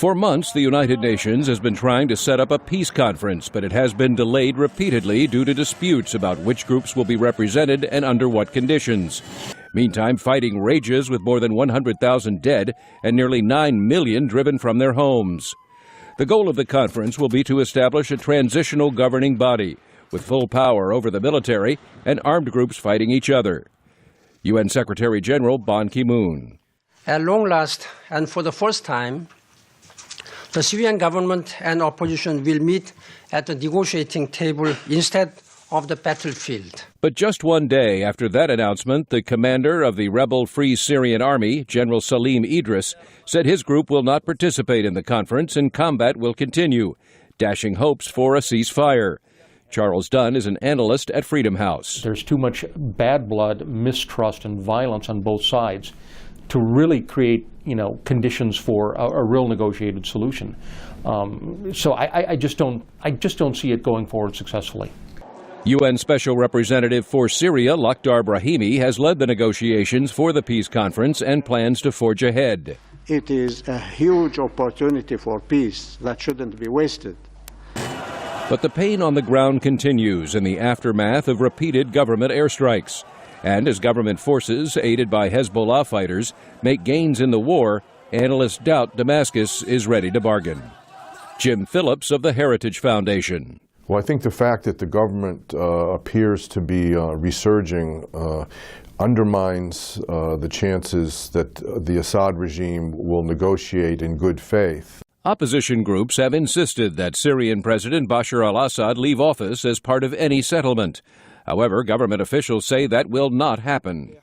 For months, the United Nations has been trying to set up a peace conference, but it has been delayed repeatedly due to disputes about which groups will be represented and under what conditions. Meantime, fighting rages with more than 100,000 dead and nearly 9 million driven from their homes. The goal of the conference will be to establish a transitional governing body with full power over the military and armed groups fighting each other. UN Secretary General Ban Ki-moon. At long last, and for the first time, the Syrian government and opposition will meet at the negotiating table instead of the battlefield. But just one day after that announcement, the commander of the rebel Free Syrian Army, General Salim Idris, said his group will not participate in the conference and combat will continue, dashing hopes for a ceasefire. Charles Dunn is an analyst at Freedom House. There's too much bad blood, mistrust, and violence on both sides to really create, conditions for a real negotiated solution. So I just don't see it going forward successfully. UN Special Representative for Syria, Lakhdar Brahimi, has led the negotiations for the peace conference and plans to forge ahead. It is a huge opportunity for peace that shouldn't be wasted. But the pain on the ground continues in the aftermath of repeated government airstrikes. And as government forces, aided by Hezbollah fighters, make gains in the war, analysts doubt Damascus is ready to bargain. Jim Phillips of the Heritage Foundation. Well, I think the fact that the government appears to be resurging undermines the chances that the Assad regime will negotiate in good faith. Opposition groups have insisted that Syrian President Bashar al-Assad leave office as part of any settlement. However, government officials say that will not happen.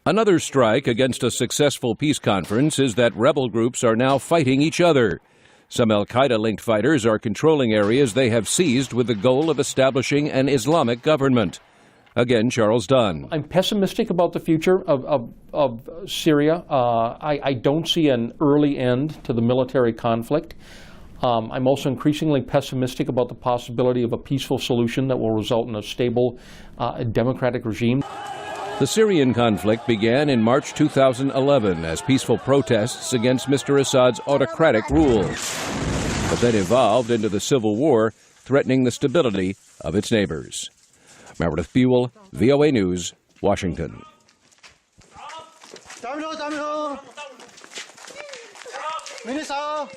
Another strike against a successful peace conference is that rebel groups are now fighting each other. Some al-Qaeda-linked fighters are controlling areas they have seized with the goal of establishing an Islamic government. Again, Charles Dunn. I'm pessimistic about the future of Syria. I don't see an early end to the military conflict. I'm also increasingly pessimistic about the possibility of a peaceful solution that will result in a stable, democratic regime. The Syrian conflict began in March 2011 as peaceful protests against Mr. Assad's autocratic rule, but then evolved into the civil war, threatening the stability of its neighbors. Meredith Buel, VOA News, Washington. Minister!